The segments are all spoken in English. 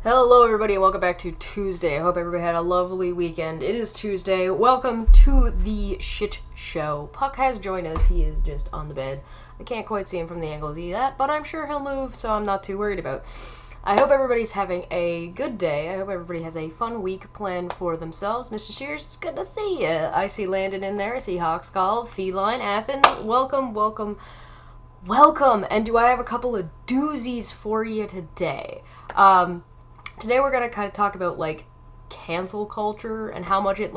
Hello everybody, welcome back to Tuesday. I hope everybody had a lovely weekend. It is Tuesday. Welcome to the shit show. Puck has joined us. He is just on the bed. I can't quite see him from the angles he's at, but I'm sure he'll move, so I'm not too worried about. I hope everybody's having a good day. I hope everybody has a fun week planned for themselves. Mr. Shears, it's good to see you. I see Landon in there. I see Hawkskull, Feline, Athens. Welcome, welcome, welcome. And do I have a couple of doozies for you today? Today we're going to kind of talk about, cancel culture and how much it,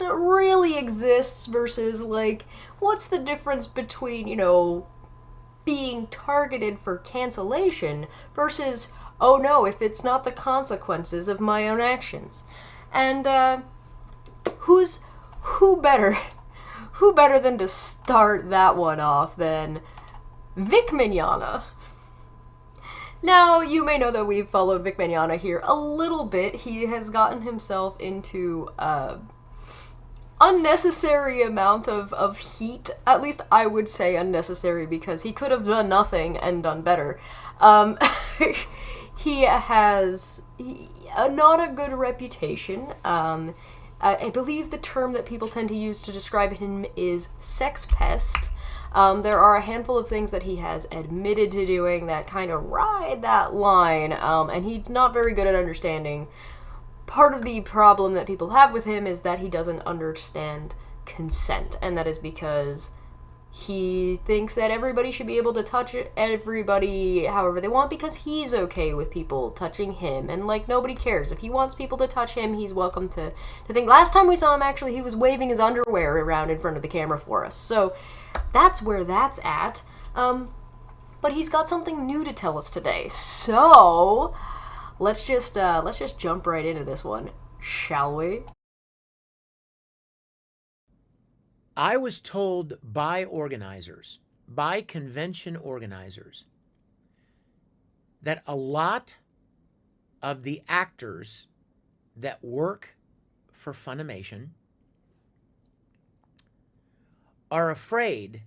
really exists versus, what's the difference between, being targeted for cancellation versus, oh no, if it's not the consequences of my own actions. And, who better than to start that one off than Vic McDik? Now, you may know that we've followed Vic McDik here a little bit. He has gotten himself into unnecessary amount of heat. At least I would say unnecessary, because he could have done nothing and done better. He has not a good reputation. I believe the term that people tend to use to describe him is sex pest. There are a handful of things that he has admitted to doing that kind of ride that line, and he's not very good at understanding. Part of the problem that people have with him is that he doesn't understand consent, and that is because he thinks that everybody should be able to touch everybody however they want because he's okay with people touching him, and nobody cares. If he wants people to touch him, he's welcome to think. Last time we saw him, actually, he was waving his underwear around in front of the camera for us, so that's where that's at. But he's got something new to tell us today, so let's just jump right into this one, shall we? I was told by organizers, by convention organizers, that a lot of the actors that work for Funimation are afraid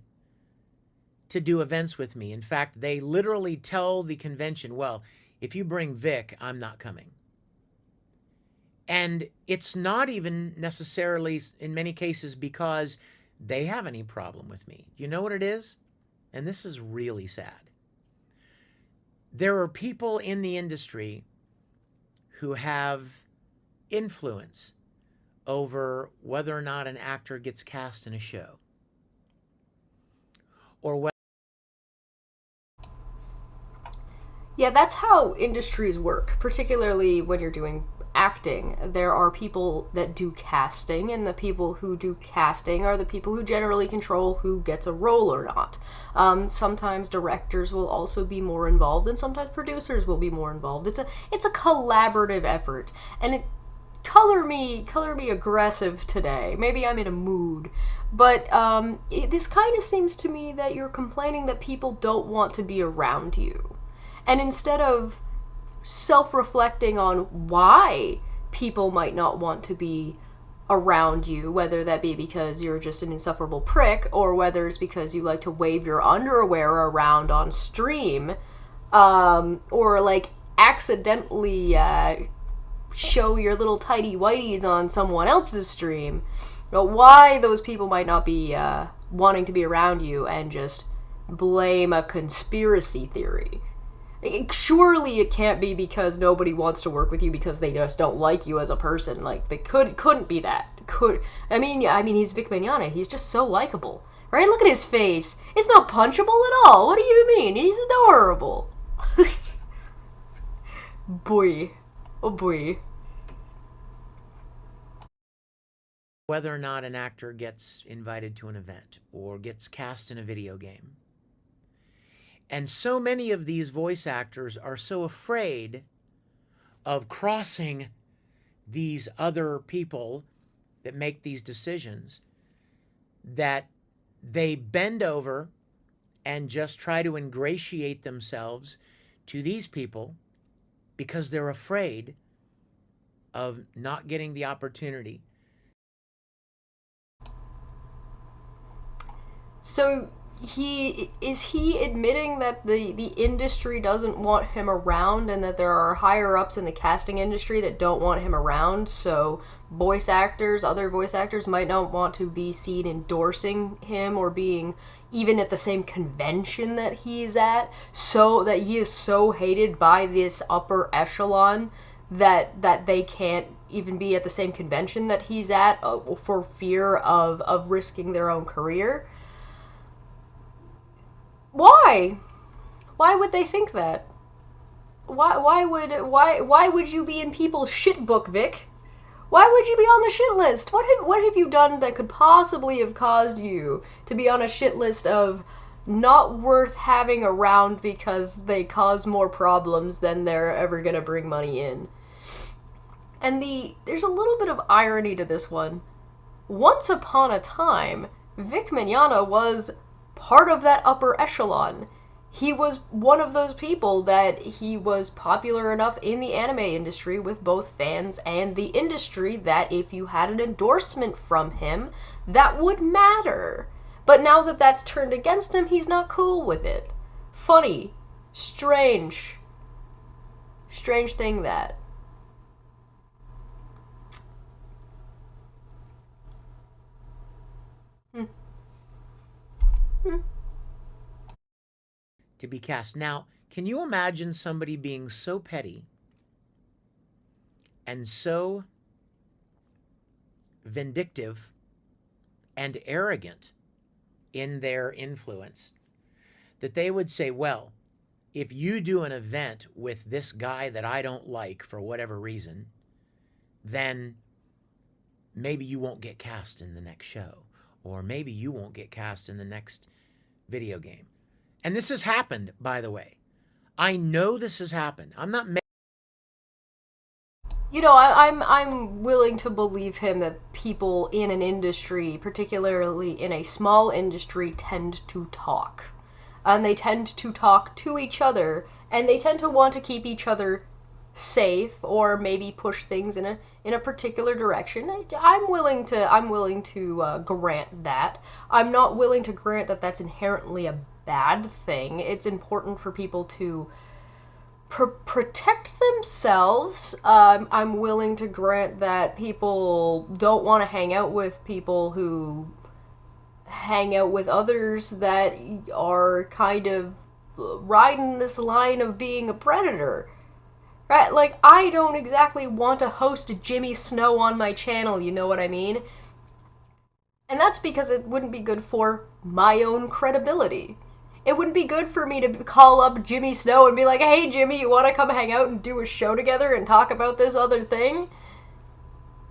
to do events with me. In fact, they literally tell the convention, well, if you bring Vic, I'm not coming. And it's not even necessarily, in many cases, because they have any problem with me. You know what it is? And this is really sad. There are people in the industry who have influence over whether or not an actor gets cast in a show, or whether... Yeah, that's how industries work, particularly when you're doing acting. There are people that do casting, and the people who do casting are the people who generally control who gets a role or not. Sometimes directors will also be more involved, and sometimes producers will be more involved. It's a collaborative effort, and color me aggressive today. Maybe I'm in a mood, but this kind of seems to me that you're complaining that people don't want to be around you. And instead of self-reflecting on why people might not want to be around you, whether that be because you're just an insufferable prick, or whether it's because you like to wave your underwear around on stream, or accidentally show your little tidy whities on someone else's stream, why those people might not be wanting to be around you, and just blame a conspiracy theory. Surely it can't be because nobody wants to work with you because they just don't like you as a person. They couldn't be that. I mean he's Vic McDik. He's just so likable, right? Look at his face. It's not punchable at all. What do you mean? He's adorable. Boy, oh boy. Whether or not an actor gets invited to an event or gets cast in a video game. And so many of these voice actors are so afraid of crossing these other people that make these decisions that they bend over and just try to ingratiate themselves to these people because they're afraid of not getting the opportunity. So is he admitting that the industry doesn't want him around, and that there are higher ups in the casting industry that don't want him around, so other voice actors might not want to be seen endorsing him or being even at the same convention that he's at, so that he is so hated by this upper echelon that they can't even be at the same convention that he's at, for fear of risking their own career? Why? Why would they think that? Why would you be in people's shit book, Vic? Why would you be on the shit list? What have you done that could possibly have caused you to be on a shit list of not worth having around because they cause more problems than they're ever gonna bring money in? And there's a little bit of irony to this one. Once upon a time, Vic Mignogna was part of that upper echelon. He was one of those people that he was popular enough in the anime industry with both fans and the industry that if you had an endorsement from him, that would matter. But now that that's turned against him, he's not cool with it. Funny. Strange. Strange thing that. To be cast. Now, can you imagine somebody being so petty and so vindictive and arrogant in their influence that they would say, well, if you do an event with this guy that I don't like for whatever reason, then maybe you won't get cast in the next show, or maybe you won't get cast in the next video game. And this has happened, by the way. I know this has happened. I'm not... I'm willing to believe him that people in an industry, particularly in a small industry, tend to talk. And they tend to talk to each other, and they tend to want to keep each other safe, or maybe push things in a particular direction. I'm willing to grant that. I'm not willing to grant that that's inherently a bad thing. It's important for people to protect themselves. I'm willing to grant that people don't want to hang out with people who hang out with others that are kind of riding this line of being a predator. Right? Like, I don't exactly want to host Jimmy Snow on my channel, you know what I mean? And that's because it wouldn't be good for my own credibility. It wouldn't be good for me to call up Jimmy Snow and be like, hey Jimmy, you want to come hang out and do a show together and talk about this other thing?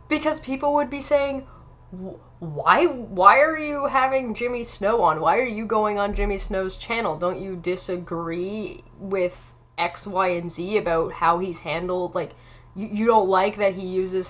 Because people would be saying, why are you having Jimmy Snow on? Why are you going on Jimmy Snow's channel? Don't you disagree with X, Y, and Z about how he's handled, like, you don't like that he uses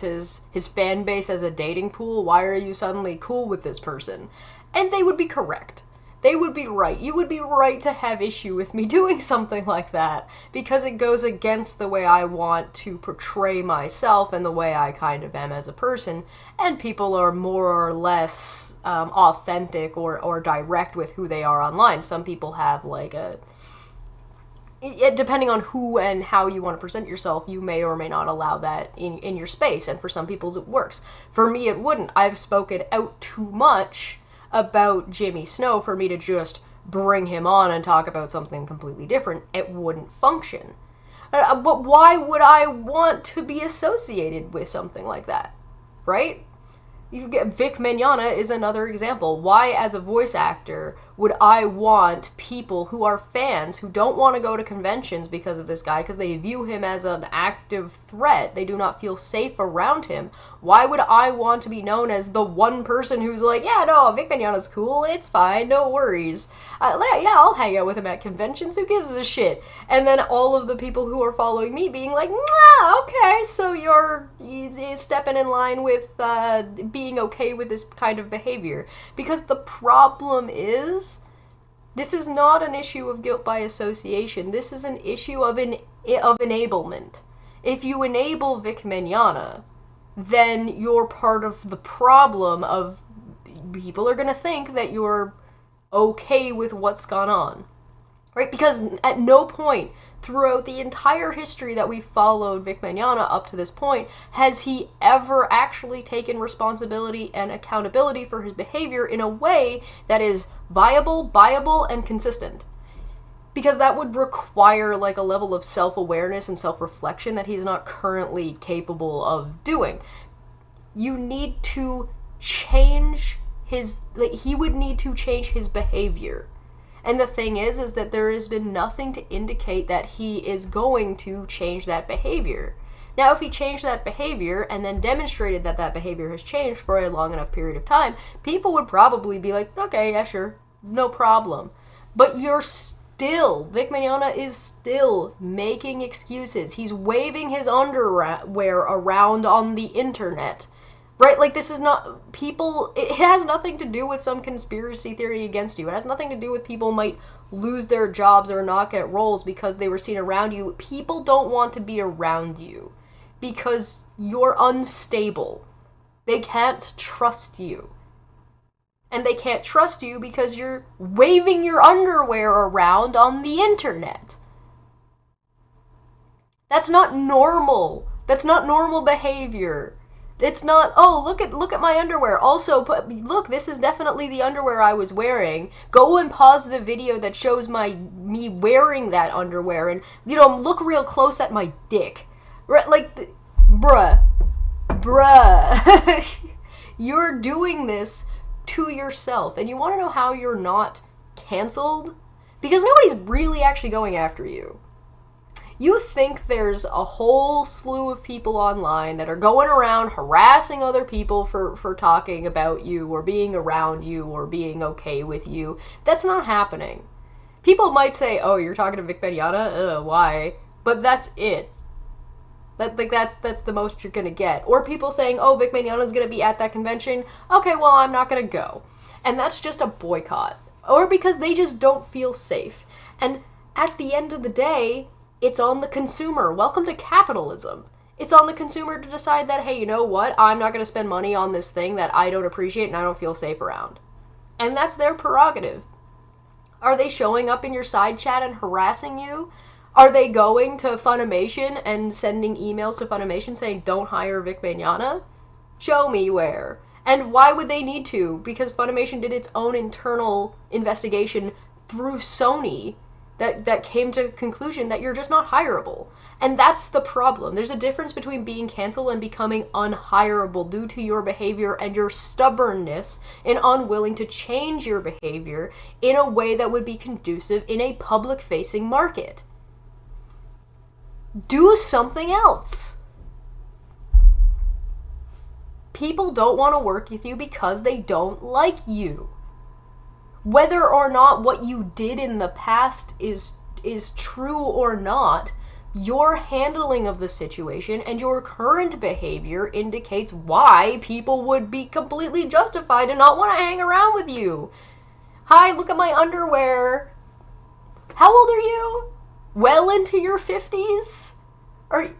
his fan base as a dating pool? Why are you suddenly cool with this person? And they would be correct. They would be right. You would be right to have issue with me doing something like that, because it goes against the way I want to portray myself and the way I kind of am as a person, and people are more or less authentic or direct with who they are online. Some people have like depending on who and how you want to present yourself, you may or may not allow that in your space, and for some people it works. For me, it wouldn't. I've spoken out too much about Jimmy Snow for me to just bring him on and talk about something completely different. It wouldn't function. But why would I want to be associated with something like that? Right? You get Vic Mignogna is another example. Why, as a voice actor, would I want people who are fans who don't want to go to conventions because of this guy, because they view him as an active threat? They do not feel safe around him. Why would I want to be known as the one person who's like, yeah, no, Vic Mignogna's cool, it's fine, no worries. Yeah, I'll hang out with him at conventions, who gives a shit? And then all of the people who are following me being like, nah, okay, so you're stepping in line with being okay with this kind of behavior. Because the problem is, this is not an issue of guilt by association. This is an issue of enablement. If you enable Vic Mignogna, then you're part of the problem of people are going to think that you're okay with what's gone on. Right? Because at no point throughout the entire history that we followed Vic Mignogna up to this point has he ever actually taken responsibility and accountability for his behavior in a way that is viable, and consistent. Because that would require like a level of self-awareness and self-reflection that he's not currently capable of doing. You need to change his, like, he would need to change his behavior. And the thing is that there has been nothing to indicate that he is going to change that behavior. Now, if he changed that behavior and then demonstrated that that behavior has changed for a long enough period of time, people would probably be like, okay, yeah, sure, no problem. But Vic Mignogna is still making excuses. He's waving his underwear around on the internet. Right? Like, this is not... People... It has nothing to do with some conspiracy theory against you. It has nothing to do with people might lose their jobs or not get roles because they were seen around you. People don't want to be around you because you're unstable. They can't trust you. And they can't trust you because you're waving your underwear around on the internet. That's not normal. That's not normal behavior. It's not, oh, look at my underwear. Also, look, this is definitely the underwear I was wearing. Go and pause the video that shows me wearing that underwear and, look real close at my dick. Right, like, bruh. You're doing this to yourself. And you want to know how you're not canceled? Because nobody's really actually going after you. You think there's a whole slew of people online that are going around harassing other people for talking about you or being around you or being okay with you. That's not happening. People might say, oh, you're talking to Vic Mignogna? Why? But that's it. That's the most you're gonna get. Or people saying, oh, Vic Mignogna's gonna be at that convention. Okay, well, I'm not gonna go. And that's just a boycott. Or because they just don't feel safe. And at the end of the day, it's on the consumer. Welcome to capitalism. It's on the consumer to decide that, hey, you know what? I'm not going to spend money on this thing that I don't appreciate and I don't feel safe around. And that's their prerogative. Are they showing up in your side chat and harassing you? Are they going to Funimation and sending emails to Funimation saying, don't hire Vic Mignogna? Show me where. And why would they need to? Because Funimation did its own internal investigation through Sony that came to the conclusion that you're just not hireable. And that's the problem. There's a difference between being canceled and becoming unhireable due to your behavior and your stubbornness and unwilling to change your behavior in a way that would be conducive in a public-facing market. Do something else. People don't want to work with you because they don't like you. Whether or not what you did in the past is true or not, your handling of the situation and your current behavior indicates why people would be completely justified to not want to hang around with you. Hi, look at my underwear. How old are you? Well into your 50s? Are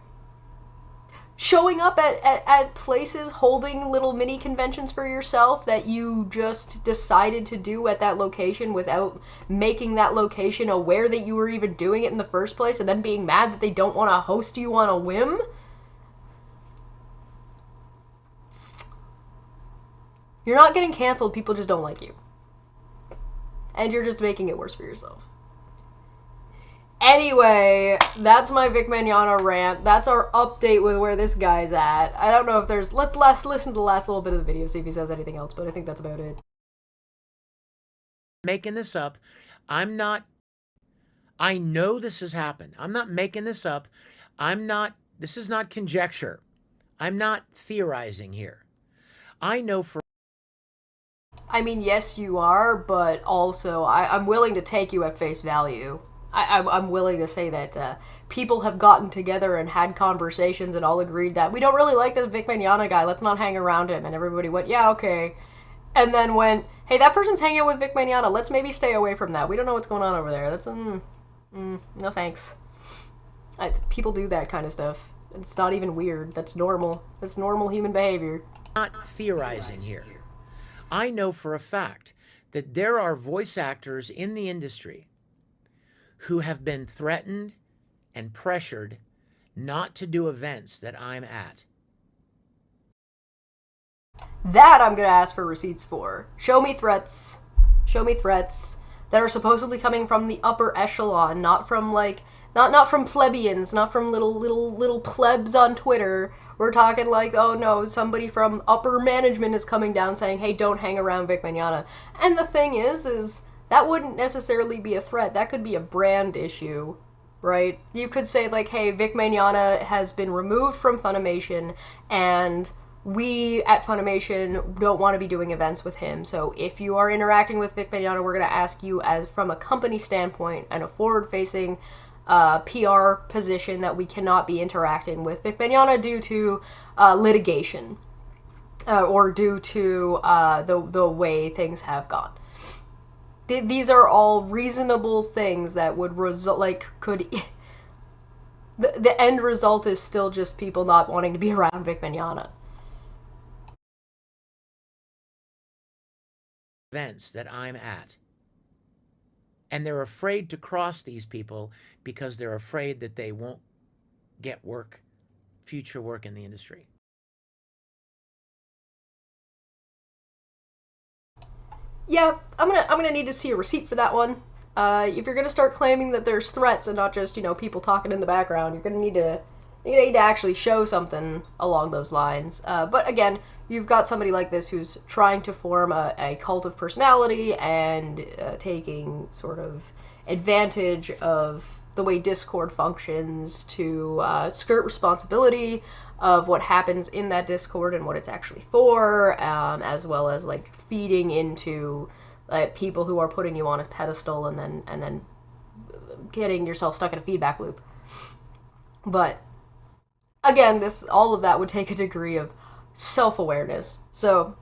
showing up at places holding little mini conventions for yourself that you just decided to do at that location without making that location aware that you were even doing it in the first place and then being mad that they don't want to host you on a whim? You're not getting canceled, people just don't like you. And you're just making it worse for yourself. Anyway, that's my Vic Mignogna rant. That's our update with where this guy's at. I don't know if there's... Let's listen to the last little bit of the video, see if he says anything else, but I think that's about it. Making this up. I know this has happened. I'm not making this up. This is not conjecture. I'm not theorizing here. I know for... I mean, yes, you are, but also I'm willing to take you at face value. I'm willing to say that people have gotten together and had conversations and all agreed that we don't really like this Vic Mignogna guy, let's not hang around him. And everybody went, yeah, okay. And then went, hey, that person's hanging out with Vic Mignogna, let's maybe stay away from that. We don't know what's going on over there. That's, no thanks. People do that kind of stuff. It's not even weird. That's normal. That's normal human behavior. Not theorizing here. I know for a fact that there are voice actors in the industry who have been threatened and pressured not to do events that I'm at. That I'm going to ask for receipts for. Show me threats. Show me threats that are supposedly coming from the upper echelon, not from like not from plebeians, not from little plebs on Twitter. We're talking like, oh no, somebody from upper management is coming down saying, hey, don't hang around Vic Mignogna. And the thing is that wouldn't necessarily be a threat. That could be a brand issue, right? You could say like, hey, Vic Mignogna has been removed from Funimation, and we at Funimation don't want to be doing events with him. So if you are interacting with Vic Mignogna, we're going to ask you, as from a company standpoint and a forward-facing PR position, that we cannot be interacting with Vic Mignogna due to litigation or due to the way things have gone. These are all reasonable things that would result, like, could... the end result is still just people not wanting to be around Vic Mignogna. Events that I'm at. And they're afraid to cross these people because they're afraid that they won't get work, future work in the industry. Yeah, I'm gonna need to see a receipt for that one. If you're gonna start claiming that there's threats and not just, you know, people talking in the background, you're gonna need to actually show something along those lines. But again, you've got somebody like this who's trying to form a cult of personality and taking sort of advantage of the way Discord functions to skirt responsibility of what happens in that Discord and what it's actually for, as well as like feeding into people who are putting you on a pedestal and then getting yourself stuck in a feedback loop. But again, all of that would take a degree of self-awareness. So,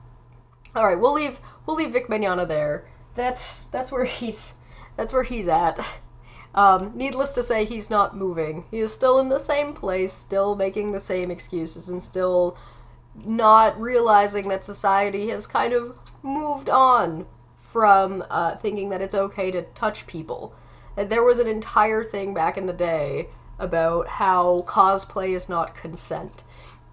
all right, we'll leave Vic Mignogna there. That's where he's at. Needless to say, he's not moving. He is still in the same place, still making the same excuses, and still not realizing that society has kind of moved on from thinking that it's okay to touch people. And there was an entire thing back in the day about how cosplay is not consent.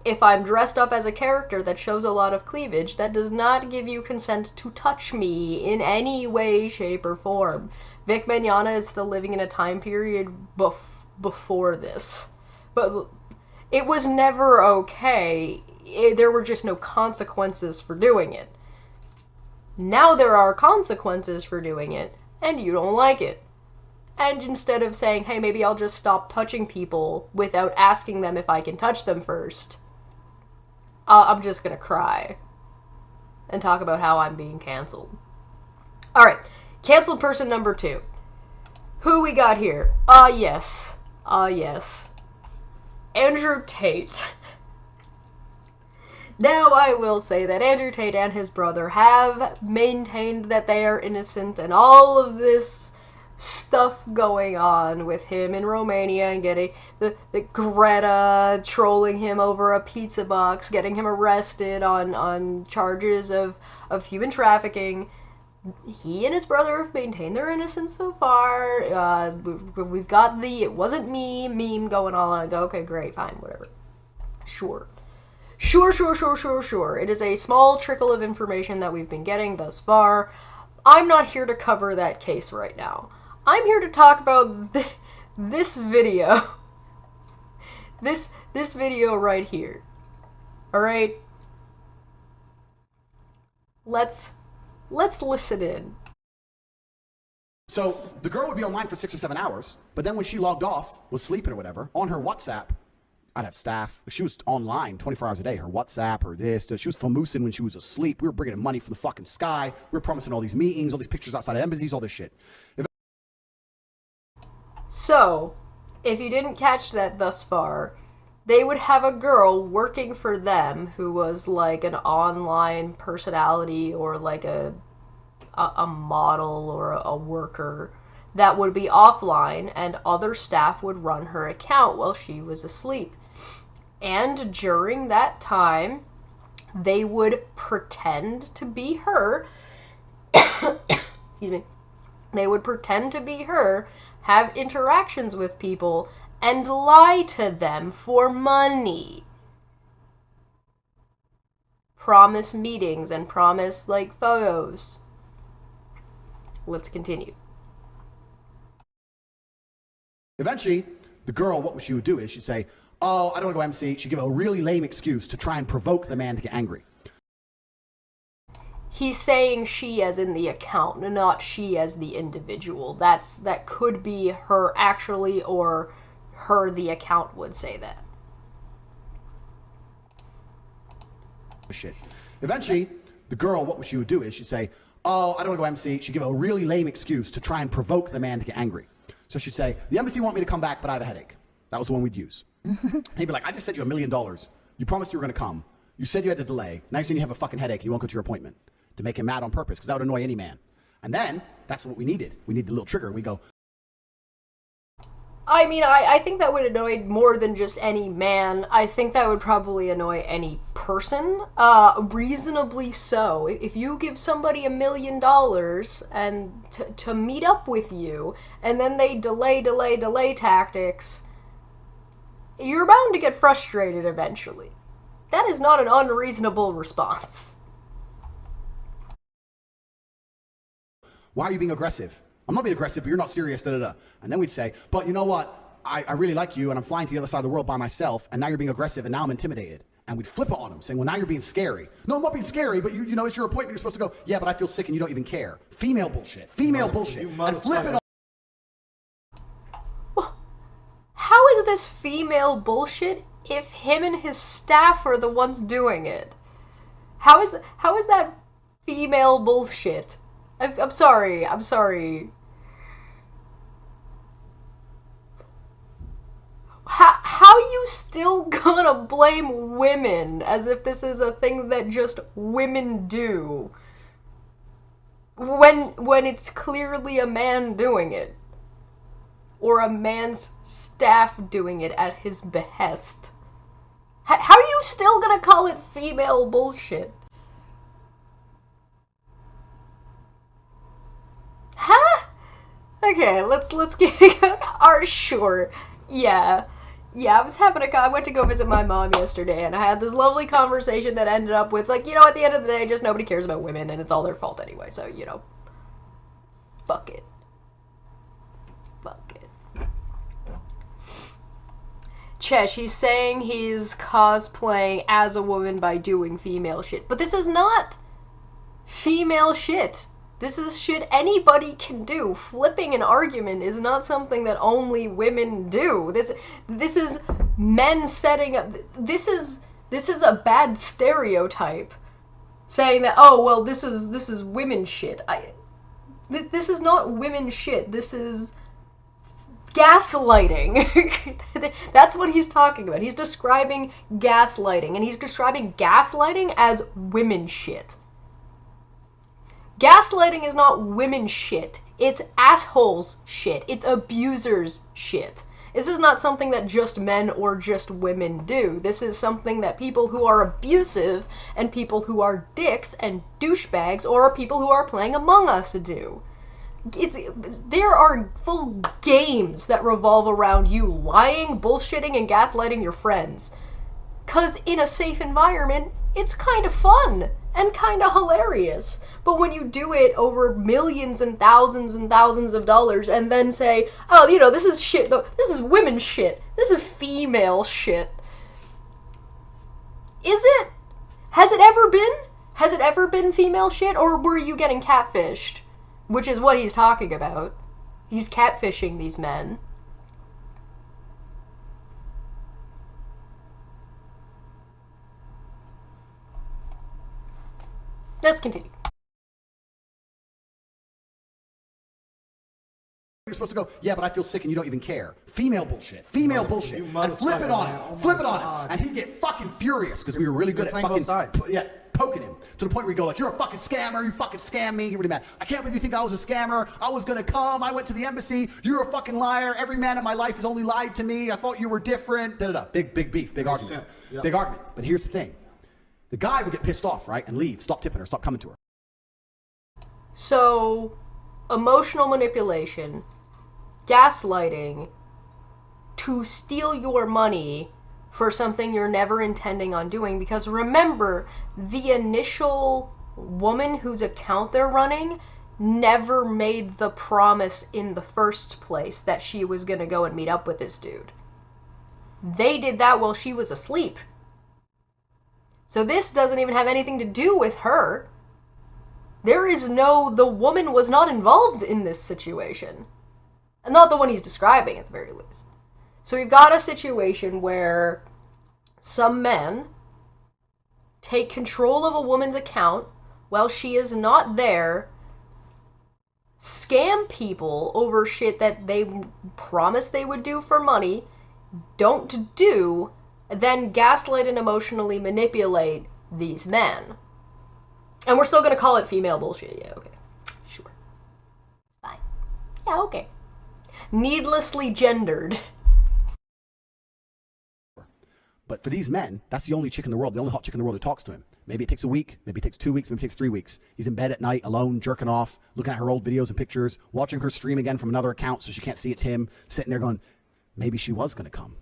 If I'm dressed up as a character that shows a lot of cleavage, that does not give you consent to touch me in any way, shape, or form. Vic Mignogna is still living in a time period before this. But it was never okay. There were just no consequences for doing it. Now there are consequences for doing it, and you don't like it. And instead of saying, hey, maybe I'll just stop touching people without asking them if I can touch them first, I'm just gonna cry and talk about how I'm being canceled. Alright, canceled person number 2. Who we got here? Yes. Andrew Tate. Now, I will say that Andrew Tate and his brother have maintained that they are innocent, and all of this stuff going on with him in Romania and getting the Greta trolling him over a pizza box, getting him arrested on charges of human trafficking. He and his brother have maintained their innocence so far. We've got the "it wasn't me" meme going on. I go, okay, great, fine, whatever. Sure. It is a small trickle of information that we've been getting thus far. I'm not here to cover that case right now. I'm here to talk about this video. This video right here. Alright? Let's listen in. So the girl would be online for 6 or 7 hours, but then when she logged off, was sleeping or whatever, on her WhatsApp, I'd have staff. She was online 24 hours a day. Her WhatsApp, her this. She was famoosing when she was asleep. We were bringing in money from the fucking sky. We were promising all these meetings, all these pictures outside of embassies, all this shit. So, if you didn't catch that thus far, they would have a girl working for them who was like an online personality or like a model or a worker that would be offline, and other staff would run her account while she was asleep. And during that time, they would pretend to be her excuse me, they would pretend to be her, have interactions with people, and lie to them for money. Promise meetings and promise, like, photos. Let's continue. Eventually, the girl, what she would do is she'd say, oh, I don't want to go MC. She'd give a really lame excuse to try and provoke the man to get angry. He's saying she as in the account, not she as the individual. That could be her actually, or her, the account, would say that. Shit. Eventually, the girl, what she would do is she'd say, oh, I don't want to go MC. She'd give a really lame excuse to try and provoke the man to get angry. So she'd say, the embassy want me to come back, but I have a headache. That was the one we'd use. He'd be like, I just sent you $1 million. You promised you were going to come. You said you had to delay. Now you're saying you have a fucking headache and you won't go to your appointment. To make him mad on purpose, because that would annoy any man. And then, that's what we needed. We need the little trigger. We go, I mean, I think that would annoy more than just any man. I think that would probably annoy any person. Reasonably so. If you give somebody $1 million and to meet up with you, and then they delay tactics, you're bound to get frustrated eventually. That is not an unreasonable response. why are you being aggressive? I'm not being aggressive, but you're not serious, da-da-da. And then we'd say, but you know what? I really like you, and I'm flying to the other side of the world by myself, and now you're being aggressive, and now I'm intimidated. And we'd flip it on him, saying, well, now you're being scary. No, I'm not being scary, but you know, it's your appointment. You're supposed to go, yeah, but I feel sick, and you don't even care. Female bullshit. Female bullshit. And flip it on. Well, how is this female bullshit if him and his staff are the ones doing it? How is that female bullshit? I'm sorry. How you still gonna blame women as if this is a thing that just women do when it's clearly a man doing it, or a man's staff doing it at his behest? How are you still gonna call it female bullshit? Huh? Okay, let's get sure. Yeah, I went to go visit my mom yesterday, and I had this lovely conversation that ended up with, like, you know, at the end of the day, just nobody cares about women, and it's all their fault anyway, so, you know, fuck it. Chesh, he's saying he's cosplaying as a woman by doing female shit, but this is not female shit. This is shit anybody can do. Flipping an argument is not something that only women do. This is men setting up. This is a bad stereotype, saying that, oh well, this is women shit. This is not women shit. This is gaslighting. That's what he's talking about. He's describing gaslighting, and he's describing gaslighting as women shit. Gaslighting is not women shit. It's assholes shit. It's abusers shit. This is not something that just men or just women do. This is something that people who are abusive and people who are dicks and douchebags or people who are playing Among Us do. There are full games that revolve around you lying, bullshitting, and gaslighting your friends. 'Cause in a safe environment, it's kind of fun and kind of hilarious. But when you do it over millions and thousands of dollars and then say, oh, you know, this is shit, this is women's shit, this is female shit. Is it? Has it ever been? Has it ever been female shit, or were you getting catfished? Which is what he's talking about. He's catfishing these men. Let's continue. You're supposed to go, yeah, but I feel sick and you don't even care. Female bullshit. Female bullshit. And flip it on him. Flip it on him. And he'd get fucking furious because we were really good at fucking poking him. To the point where he'd go like, you're a fucking scammer. You fucking scam me. You're really mad. I can't believe you think I was a scammer. I was going to come. I went to the embassy. You're a fucking liar. Every man in my life has only lied to me. I thought you were different. Da-da-da. Big beef. Big argument. Yep. Big argument. But here's the thing. The guy would get pissed off, right? And leave. Stop tipping her. Stop coming to her. So, emotional manipulation, gaslighting, to steal your money for something you're never intending on doing. Because remember, the initial woman whose account they're running never made the promise in the first place that she was going to go and meet up with this dude. They did that while she was asleep. So this doesn't even have anything to do with her. The woman was not involved in this situation. And not the one he's describing, at the very least. So we've got a situation where some men take control of a woman's account while she is not there, scam people over shit that they promised they would do for money, don't do, then gaslight and emotionally manipulate these men. And we're still gonna call it female bullshit. Yeah, okay. Sure. Fine. Yeah, okay. Needlessly gendered. But for these men, that's the only chick in the world, the only hot chick in the world who talks to him. Maybe it takes a week, maybe it takes 2 weeks, maybe it takes 3 weeks. He's in bed at night, alone, jerking off, looking at her old videos and pictures, watching her stream again from another account so she can't see it's him, sitting there going, maybe she was going to come.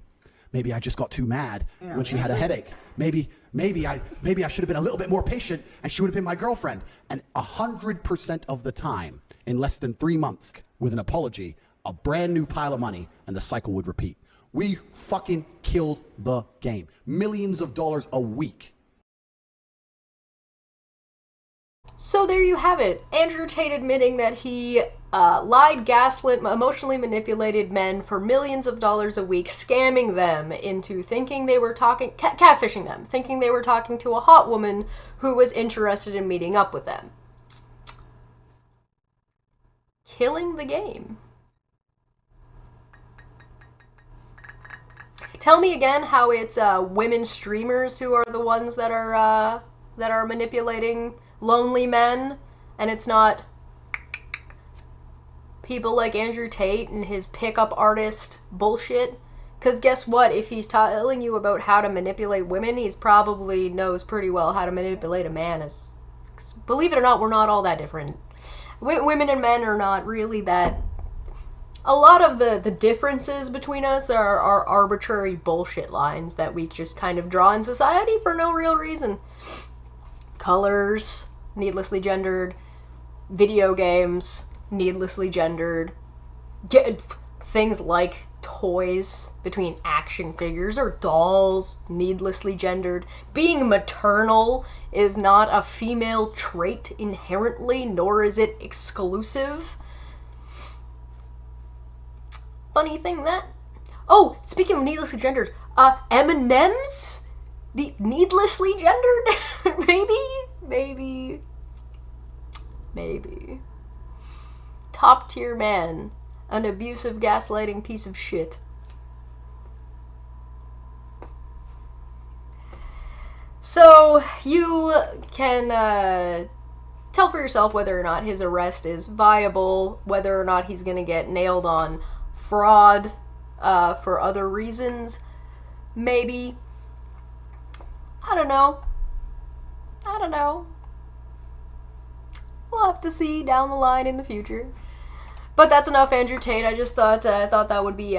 Maybe I just got too mad when she had a headache. Maybe I should have been a little bit more patient and she would have been my girlfriend. And 100% of the time, in less than 3 months, with an apology, a brand new pile of money, and the cycle would repeat. We fucking killed the game. Millions of dollars a week. So there you have it. Andrew Tate admitting that he lied, gaslit, emotionally manipulated men for millions of dollars a week, scamming them into thinking they were catfishing them, thinking they were talking to a hot woman who was interested in meeting up with them. Killing the game. Tell me again how it's women streamers who are the ones that are manipulating lonely men, and it's not people like Andrew Tate and his pickup artist bullshit. Because guess what? If he's telling you about how to manipulate women, he's probably knows pretty well how to manipulate a man. Believe it or not, we're not all that different. Women and men are not really that... A lot of the differences between us are arbitrary bullshit lines that we just kind of draw in society for no real reason. Colors, needlessly gendered. Video games, needlessly gendered. Things like toys between action figures or dolls, needlessly gendered. Being maternal is not a female trait inherently, nor is it exclusive. Funny thing that... Oh, speaking of needlessly gendered, M&M's? The needlessly gendered? Maybe. Top tier man. An abusive, gaslighting piece of shit. So, you can tell for yourself whether or not his arrest is viable, whether or not he's gonna get nailed on fraud for other reasons. Maybe. I don't know. We'll have to see down the line in the future. But that's enough Andrew Tate. I just thought that would be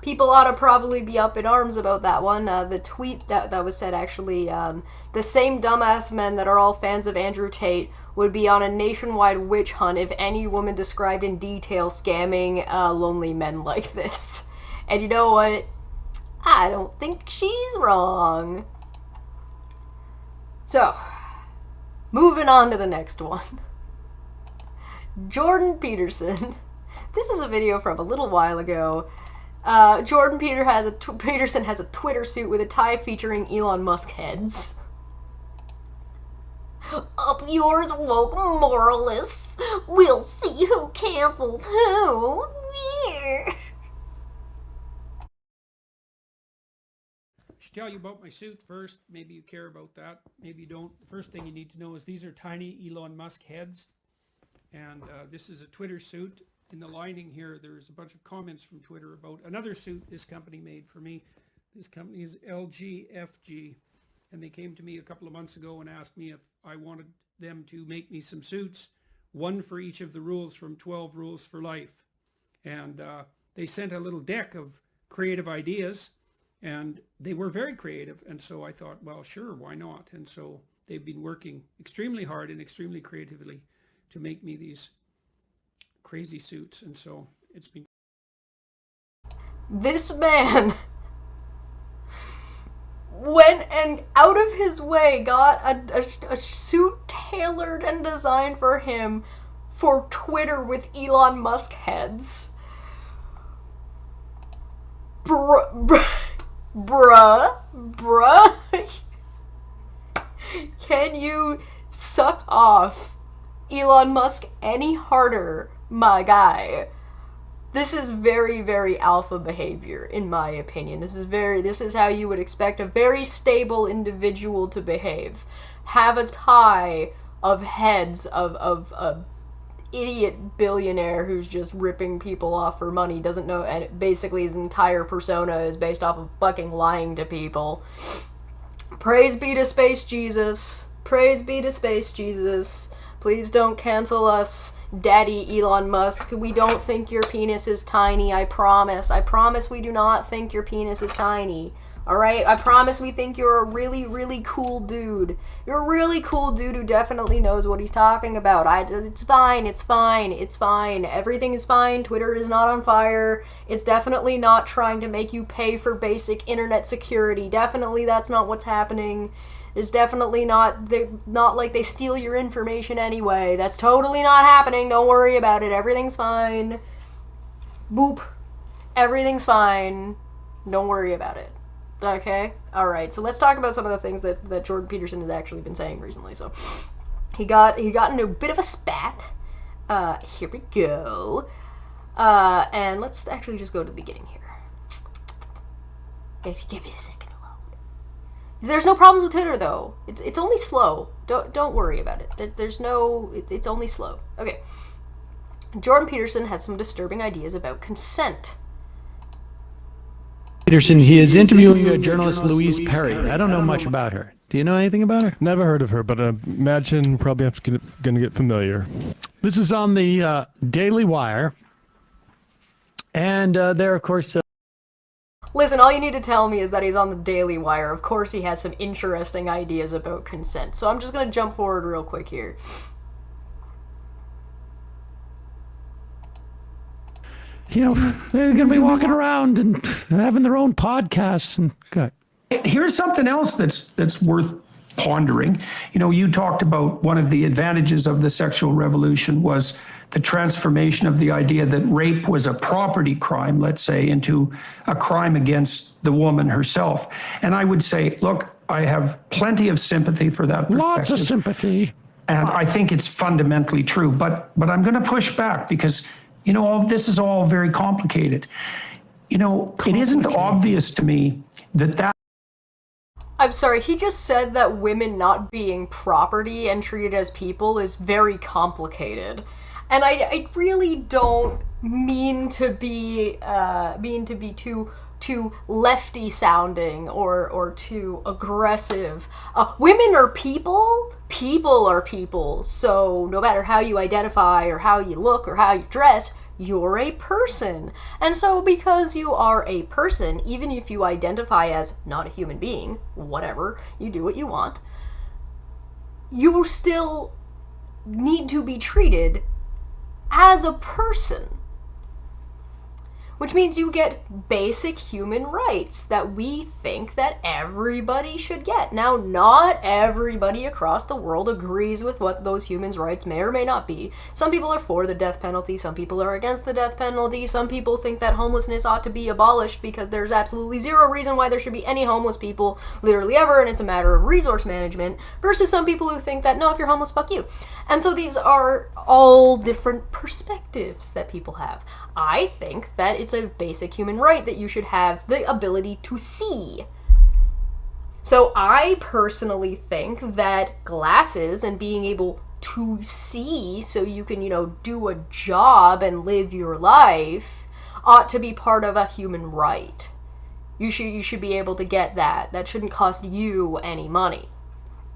people ought to probably be up in arms about that one. The tweet that was said, actually, the same dumbass men that are all fans of Andrew Tate would be on a nationwide witch hunt if any woman described in detail scamming lonely men like this. And you know what? I don't think she's wrong. So, moving on to the next one. Jordan Peterson. This is a video from a little while ago. Jordan Peterson has a Twitter suit with a tie featuring Elon Musk heads. Up yours, woke moralists. We'll see who cancels who. Should tell you about my suit first. Maybe you care about that. Maybe you don't. The first thing you need to know is these are tiny Elon Musk heads. And this is a Twitter suit. In the lining here, there's a bunch of comments from Twitter about another suit this company made for me. This company is LGFG. And they came to me a couple of months ago and asked me if I wanted them to make me some suits one for each of the rules from 12 Rules for Life. And they sent a little deck of creative ideas, and they were very creative. And so I thought, well, sure, why not? And so they've been working extremely hard and extremely creatively to make me these crazy suits. And so it's been... This man went and out of his way got a suit tailored and designed for him for Twitter with Elon Musk heads. Bruh. Can you suck off Elon Musk any harder, my guy? This is very, very alpha behavior, in my opinion. This is how you would expect a very stable individual to behave. Have a tie of heads of a idiot billionaire who's just ripping people off for money, doesn't know, and basically his entire persona is based off of fucking lying to people. Praise be to Space Jesus. Praise be to Space Jesus. Please don't cancel us, Daddy Elon Musk. We don't think your penis is tiny, I promise. I promise we do not think your penis is tiny. Alright? I promise we think you're a really, really cool dude. You're a really cool dude who definitely knows what he's talking about. It's fine, it's fine, it's fine. Everything is fine. Twitter is not on fire. It's definitely not trying to make you pay for basic internet security. Definitely that's not what's happening. It's definitely not like they steal your information anyway. That's totally not happening. Don't worry about it. Everything's fine. Boop. Everything's fine. Don't worry about it. Okay? Alright, so let's talk about some of the things that Jordan Peterson has actually been saying recently. So, he got into a bit of a spat. Here we go. And let's actually just go to the beginning here. Give it a second. There's no problems with Twitter, though. It's only slow. Don't worry about it. It's only slow. Okay. Jordan Peterson had some disturbing ideas about consent. Peterson, he is interviewing journalist Louise Perry. I don't know much about her. Do you know anything about her? Never heard of her, but I imagine probably going to get familiar. This is on the Daily Wire. And there, of course... Listen, all you need to tell me is that he's on the Daily Wire. Of course he has some interesting ideas about consent. So I'm just going to jump forward real quick here. You know, they're going to be walking around and having their own podcasts. And God. Here's something else that's worth pondering. You know, you talked about one of the advantages of the sexual revolution was the transformation of the idea that rape was a property crime, let's say, into a crime against the woman herself. And I would say, look, I have plenty of sympathy for that perspective. Lots of sympathy. And I think it's fundamentally true. But I'm going to push back because, you know, this is all very complicated. You know, it isn't obvious to me that I'm sorry, he just said that women not being property and treated as people is very complicated. And I really don't mean to be too lefty sounding or too aggressive. Women are people. People are people. So no matter how you identify or how you look or how you dress, you're a person. And so because you are a person, even if you identify as not a human being, whatever, you do what you want, you still need to be treated as a person. Which means you get basic human rights that we think that everybody should get. Now, not everybody across the world agrees with what those human rights may or may not be. Some people are for the death penalty, some people are against the death penalty, some people think that homelessness ought to be abolished because there's absolutely zero reason why there should be any homeless people literally ever, and it's a matter of resource management, versus some people who think that, no, if you're homeless, fuck you. And so these are all different perspectives that people have. I think that it's a basic human right that you should have the ability to see. So I personally think that glasses and being able to see so you can, you know, do a job and live your life ought to be part of a human right. You should be able to get that. That shouldn't cost you any money.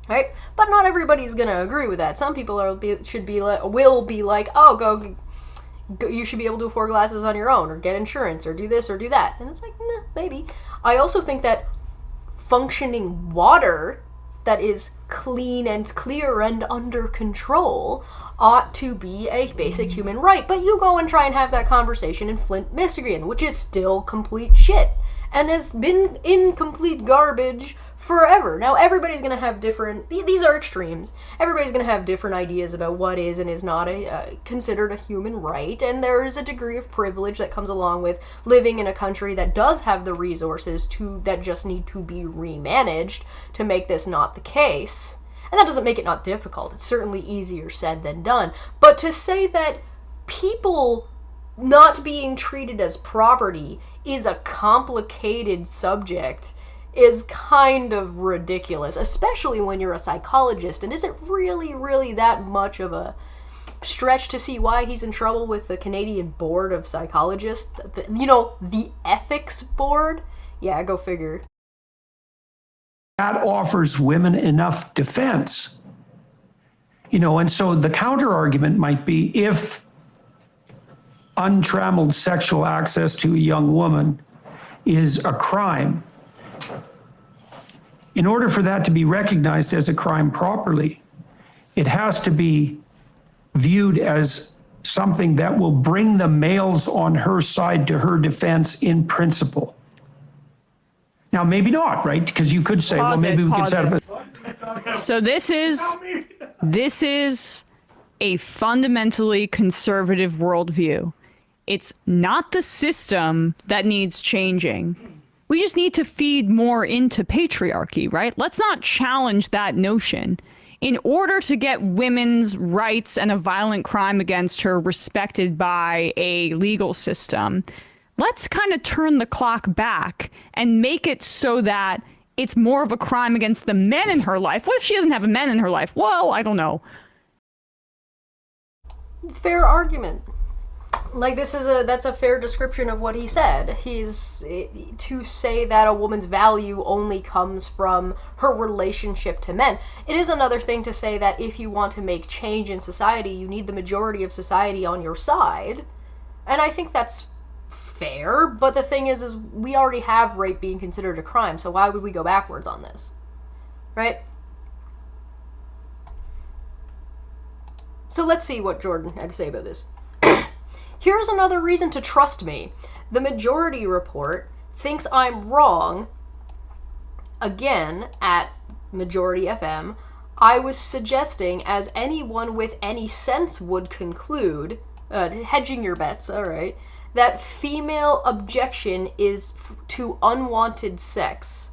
right? But not everybody's gonna agree with that. Some people will be like, oh, go, you should be able to afford glasses on your own, or get insurance, or do this or do that. And it's like, nah, maybe. I also think that functioning water that is clean and clear and under control ought to be a basic human right. But you go and try and have that conversation in Flint, Michigan, which is still complete shit and has been incomplete garbage forever. Now, everybody's going to have different, these are extremes, everybody's going to have different ideas about what is and is not considered a human right, and there is a degree of privilege that comes along with living in a country that does have the resources that just need to be remanaged to make this not the case. And that doesn't make it not difficult. It's certainly easier said than done. But to say that people not being treated as property is a complicated subject is kind of ridiculous, especially when you're a psychologist. And is it really, really that much of a stretch to see why he's in trouble with the Canadian Board of Psychologists? The Ethics Board? Yeah, go figure. That offers women enough defense. And so the counter argument might be, if untrammeled sexual access to a young woman is a crime, in order for that to be recognized as a crime properly, it has to be viewed as something that will bring the males on her side to her defense in principle. Now, maybe not, right? Because you could say, well, maybe we could set up a... So this is a fundamentally conservative worldview. It's not the system that needs changing. We just need to feed more into patriarchy, right? Let's not challenge that notion. In order to get women's rights and a violent crime against her respected by a legal system, let's kind of turn the clock back and make it so that it's more of a crime against the men in her life. What if she doesn't have a man in her life? Well, I don't know. Fair argument. Like, that's a fair description of what he said. To say that a woman's value only comes from her relationship to men. It is another thing to say that if you want to make change in society, you need the majority of society on your side. And I think that's fair, but the thing is we already have rape being considered a crime, so why would we go backwards on this? Right? So let's see what Jordan had to say about this. Here's another reason to trust me. The majority report thinks I'm wrong. Again, at Majority FM, I was suggesting, as anyone with any sense would conclude, hedging your bets, alright, that female objection is to unwanted sex,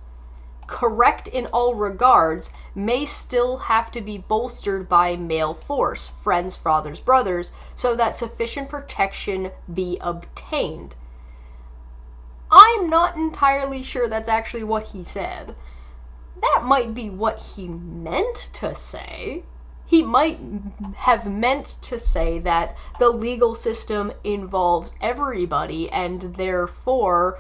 correct in all regards, may still have to be bolstered by male force, friends, fathers, brothers, so that sufficient protection be obtained. I'm not entirely sure that's actually what he said. That might be what he meant to say. He might have meant to say that the legal system involves everybody, and therefore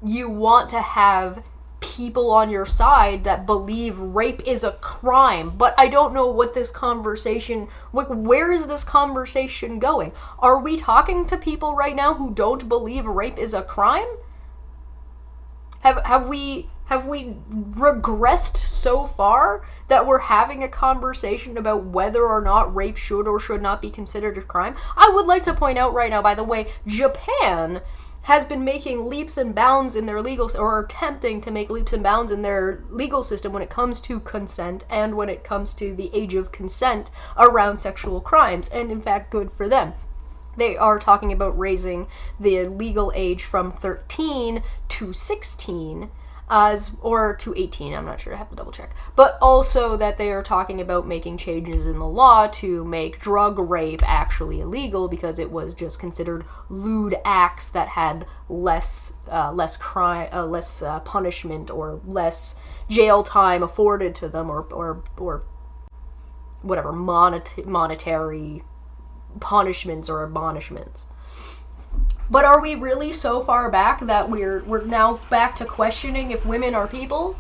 you want to have people on your side that believe rape is a crime. But I don't know what this conversation, where is this conversation going? Are we talking to people right now who don't believe rape is a crime? Have we regressed so far that we're having a conversation about whether or not rape should or should not be considered a crime? I would like to point out right now, by the way, Japan has been making leaps and bounds in their or attempting to make leaps and bounds in their legal system when it comes to consent and when it comes to the age of consent around sexual crimes, and in fact, good for them. They are talking about raising the legal age from 13 to 16, or to 18, I'm not sure, I have to double check. But also that they are talking about making changes in the law to make drug rape actually illegal, because it was just considered lewd acts that had less punishment or less jail time afforded to them, or whatever, monetary punishments or admonishments. But are we really so far back that we're now back to questioning if women are people?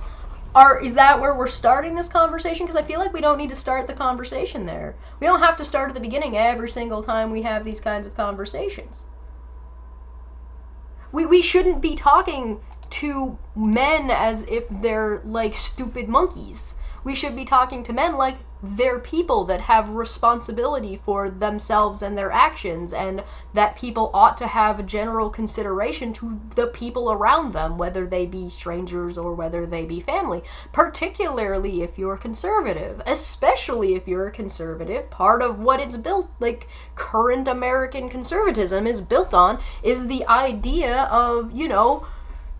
Is that where we're starting this conversation? Because I feel like we don't need to start the conversation there. We don't have to start at the beginning every single time we have these kinds of conversations. We shouldn't be talking to men as if they're like stupid monkeys. We should be talking to men like they're people that have responsibility for themselves and their actions, and that people ought to have general consideration to the people around them, whether they be strangers or whether they be family, particularly if you're conservative. Especially if you're a conservative, part of what it's built, like current American conservatism is built on, is the idea of, you know,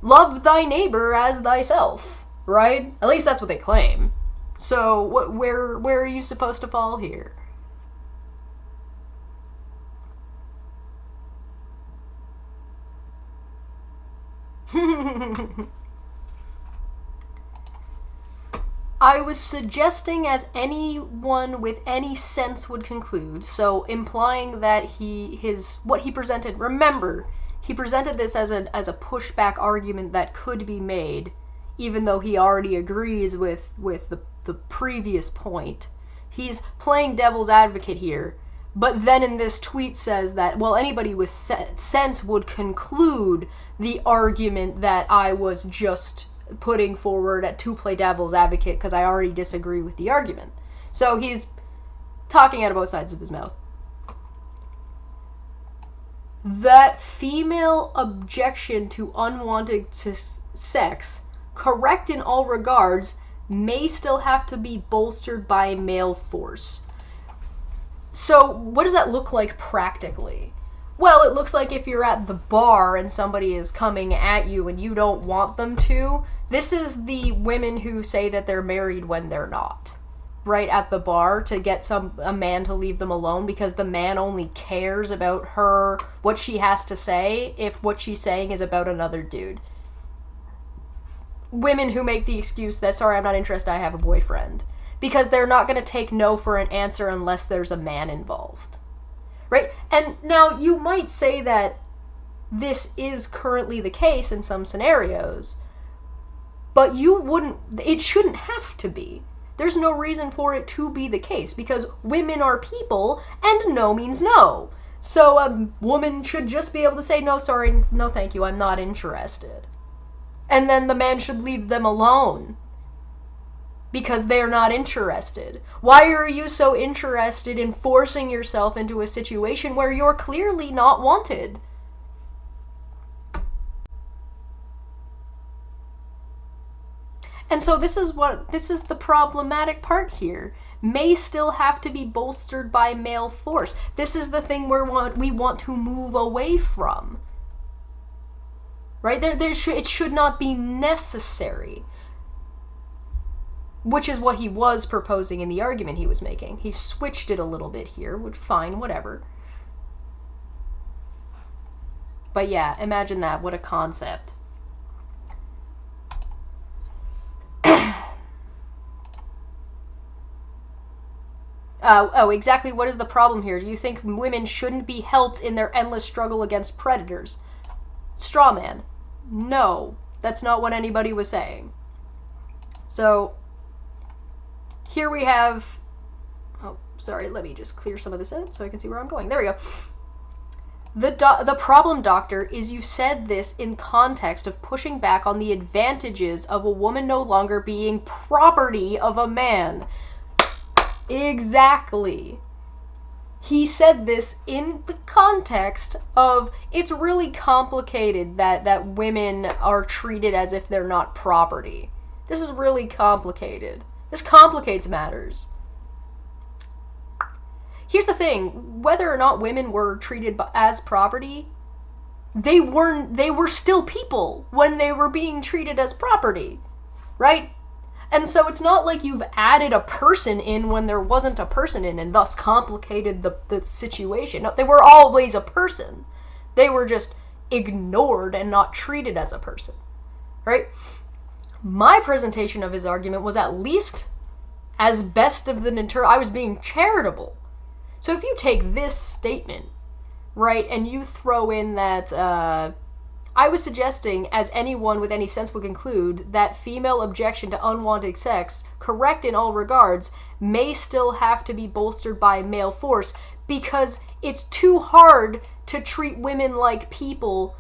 love thy neighbor as thyself, right? At least that's what they claim. So, where are you supposed to fall here? I was suggesting, as anyone with any sense would conclude, so implying that what he presented, remember, he presented this as a pushback argument that could be made, even though he already agrees with the previous point. He's playing devil's advocate here, but then in this tweet says that, well, anybody with sense would conclude the argument that I was just putting forward to play devil's advocate because I already disagree with the argument. So he's talking out of both sides of his mouth. That female objection to unwanted sex, correct in all regards, may still have to be bolstered by male force. So what does that look like practically? Well, it looks like if you're at the bar and somebody is coming at you and you don't want them to, this is the women who say that they're married when they're not, right, at the bar, to get a man to leave them alone because the man only cares about her, what she has to say, if what she's saying is about another dude. Women who make the excuse that, sorry, I'm not interested, I have a boyfriend. Because they're not going to take no for an answer unless there's a man involved. Right? And now you might say that this is currently the case in some scenarios, but it shouldn't have to be. There's no reason for it to be the case, because women are people, and no means no. So a woman should just be able to say, no, sorry, no thank you, I'm not interested. And then the man should leave them alone because they're not interested. Why are you so interested in forcing yourself into a situation where you're clearly not wanted? And so this is the problematic part here. May still have to be bolstered by male force. This is the thing we want to move away from. Right? It should not be necessary. Which is what he was proposing in the argument he was making. He switched it a little bit here. Fine, whatever. But yeah, imagine that. What a concept. Exactly what is the problem here? Do you think women shouldn't be helped in their endless struggle against predators? Straw man. No, that's not what anybody was saying. So, here we have... Oh, sorry, let me just clear some of this out so I can see where I'm going. There we go. The problem, doctor, is you said this in context of pushing back on the advantages of a woman no longer being property of a man. Exactly. He said this in the context of it's really complicated that women are treated as if they're not property. This is really complicated. This complicates matters. Here's the thing, whether or not women were treated as property, they were still people when they were being treated as property, right? And so it's not like you've added a person in when there wasn't a person in and thus complicated the situation. No, they were always a person. They were just ignored and not treated as a person, right? My presentation of his argument was at least as best of the I was being charitable. So if you take this statement, right, and you throw in that I was suggesting, as anyone with any sense would conclude, that female objection to unwanted sex, correct in all regards, may still have to be bolstered by male force, because it's too hard to treat women like people,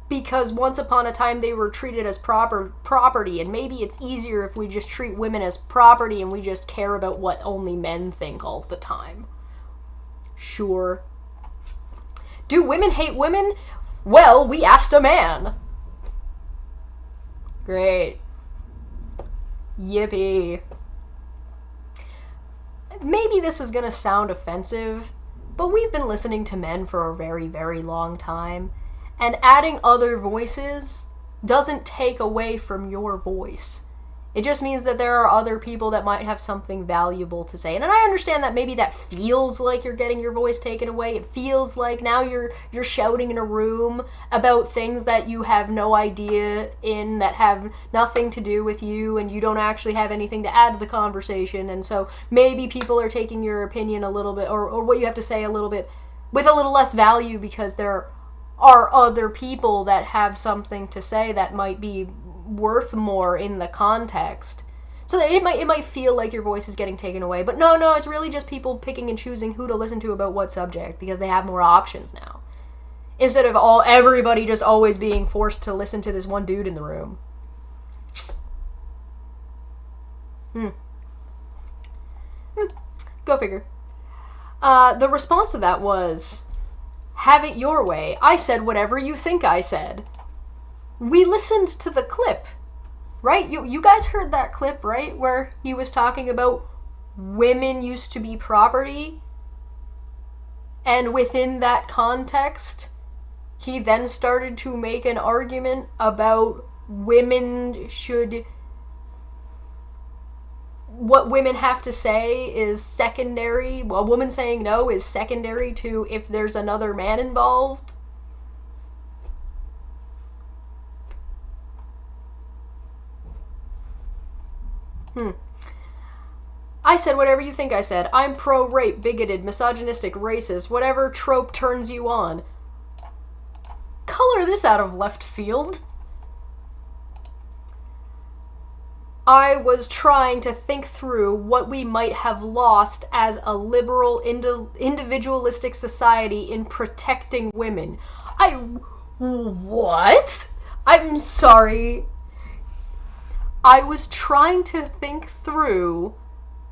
because once upon a time they were treated as property, and maybe it's easier if we just treat women as property and we just care about what only men think all the time. Sure. Do women hate women? Well, we asked a man. Great. Yippee. Maybe this is gonna sound offensive, but we've been listening to men for a very, very long time, and adding other voices doesn't take away from your voice. It just means that there are other people that might have something valuable to say. And I understand that maybe that feels like you're getting your voice taken away. It feels like now you're shouting in a room about things that you have no idea in, that have nothing to do with you, and you don't actually have anything to add to the conversation. And so maybe people are taking your opinion a little bit, or what you have to say a little bit, with a little less value, because there are other people that have something to say that might be worth more in the context. So that it might feel like your voice is getting taken away, but no, it's really just people picking and choosing who to listen to about what subject, because they have more options now, instead of everybody just always being forced to listen to this one dude in the room. Go figure. The response to that was, have it your way. I said whatever you think I said. We listened to the clip, right? You guys heard that clip, right? Where he was talking about women used to be property. And within that context, he then started to make an argument about what women have to say is secondary. A woman saying no is secondary to if there's another man involved. I said whatever you think I said. I'm pro-rape, bigoted, misogynistic, racist, whatever trope turns you on. Color this out of left field. I was trying to think through what we might have lost as a liberal, individualistic society in protecting women. What? I'm sorry. I was trying to think through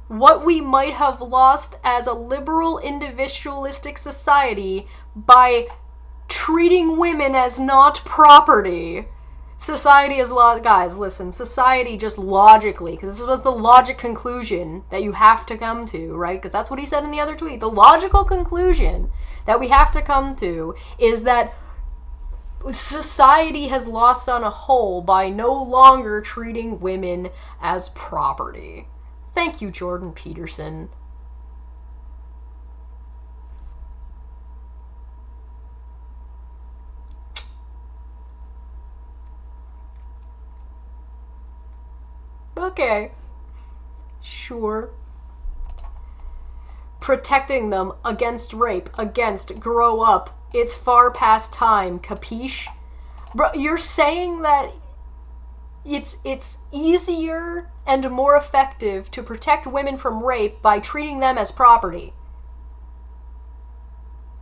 what we might have lost as a liberal, individualistic society by treating women as not property. Society is guys, listen, society just logically, because this was the logic conclusion that you have to come to, right? Because that's what he said in the other tweet. The logical conclusion that we have to come to is that society has lost on a whole by no longer treating women as property. Thank you, Jordan Peterson. Okay. Sure. Protecting them against rape, against grow up. It's far past time, capiche? Bro, you're saying that it's easier and more effective to protect women from rape by treating them as property.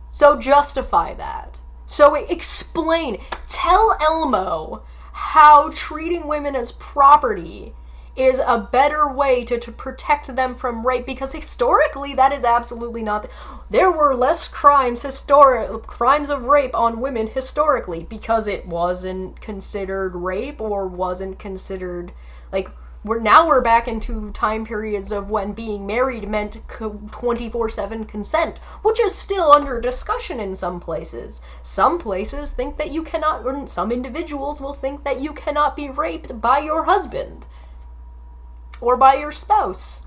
So justify that. So explain. Tell Elmo how treating women as property is a better way to protect them from rape, because historically that is absolutely not there were less crimes of rape on women historically because it wasn't considered rape or wasn't considered, like, we're back into time periods of when being married meant 24/7 consent, which is still under discussion in some places. Some places think that you cannot, or some individuals will think that you cannot be raped by your husband or by your spouse.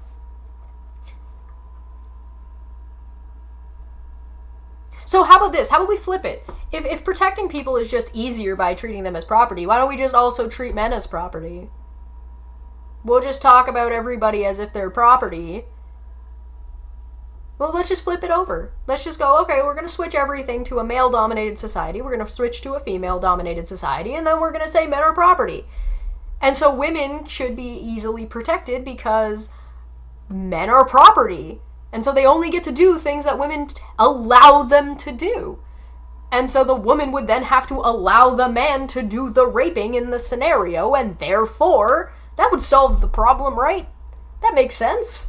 So how about this? How about we flip it? If protecting people is just easier by treating them as property, why don't we just also treat men as property? We'll just talk about everybody as if they're property. Well, let's just flip it over. Let's just go, okay, we're going to switch everything to a male-dominated society. We're going to switch to a female-dominated society, and then we're going to say men are property. And so women should be easily protected because men are property. And so they only get to do things that women allow them to do. And so the woman would then have to allow the man to do the raping in the scenario, and therefore, that would solve the problem, right? That makes sense.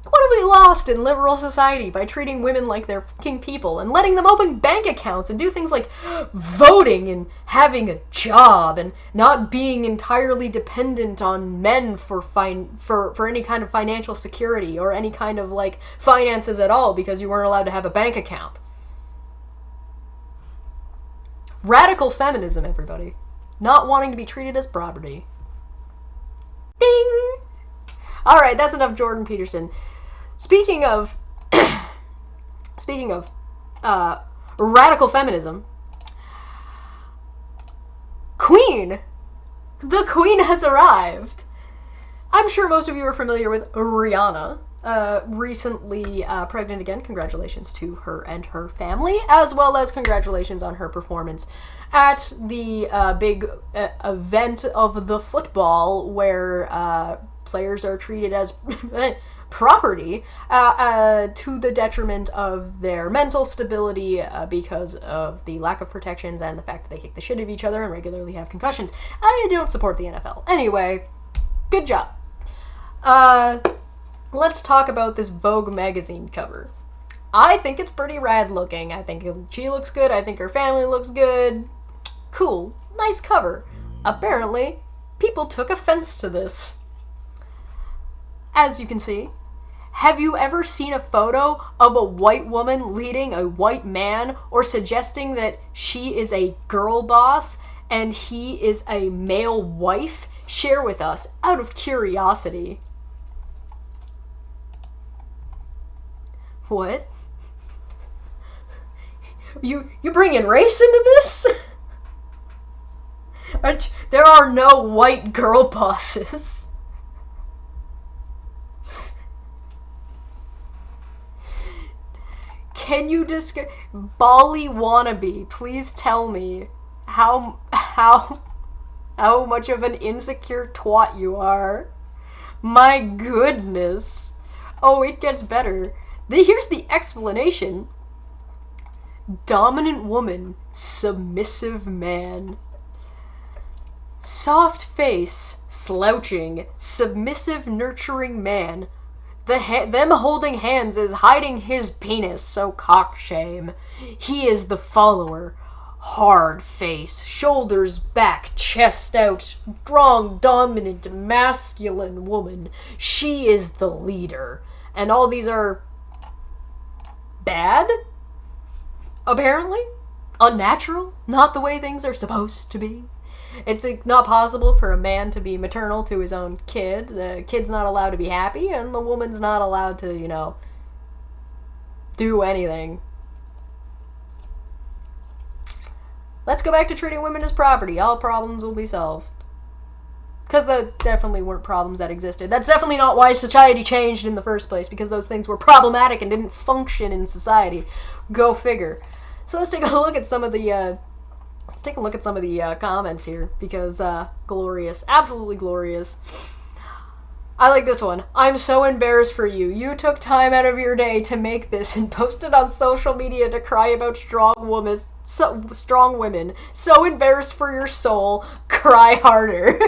What have we lost in liberal society by treating women like they're fucking people and letting them open bank accounts and do things like voting and having a job and not being entirely dependent on men for any kind of financial security or any kind of like finances at all because you weren't allowed to have a bank account? Radical feminism, everybody. Not wanting to be treated as property. Ding! Alright, that's enough Jordan Peterson. Speaking of radical feminism, Queen! The Queen has arrived! I'm sure most of you are familiar with Rihanna, recently pregnant again. Congratulations to her and her family, as well as congratulations on her performance at the big event of the football where players are treated as property to the detriment of their mental stability because of the lack of protections and the fact that they kick the shit out of each other and regularly have concussions. I don't support the NFL. Anyway, good job. Let's talk about this Vogue magazine cover. I think it's pretty rad looking. I think she looks good. I think her family looks good. Cool. Nice cover. Apparently, people took offense to this. As you can see, have you ever seen a photo of a white woman leading a white man or suggesting that she is a girl boss and he is a male wife? Share with us out of curiosity. What? You bringing race into this? There are no white girl bosses. Can you describe Bali wannabe? Please tell me how much of an insecure twat you are. My goodness. Oh, it gets better. Here's the explanation. Dominant woman, submissive man. Soft face, slouching, submissive, nurturing man. Them holding hands is hiding his penis, so cock shame. He is the follower. Hard face, shoulders back, chest out, strong, dominant, masculine woman. She is the leader. And all these are bad? Apparently? Unnatural? Not the way things are supposed to be? It's not possible for a man to be maternal to his own kid. The kid's not allowed to be happy, and the woman's not allowed to, do anything. Let's go back to treating women as property. All problems will be solved. Because there definitely weren't problems that existed. That's definitely not why society changed in the first place, because those things were problematic and didn't function in society. Go figure. So let's take a look at some of the comments here, because glorious, absolutely glorious. I like this one. I'm so embarrassed for you. You took time out of your day to make this and posted on social media to cry about strong women. So embarrassed for your soul. Cry harder.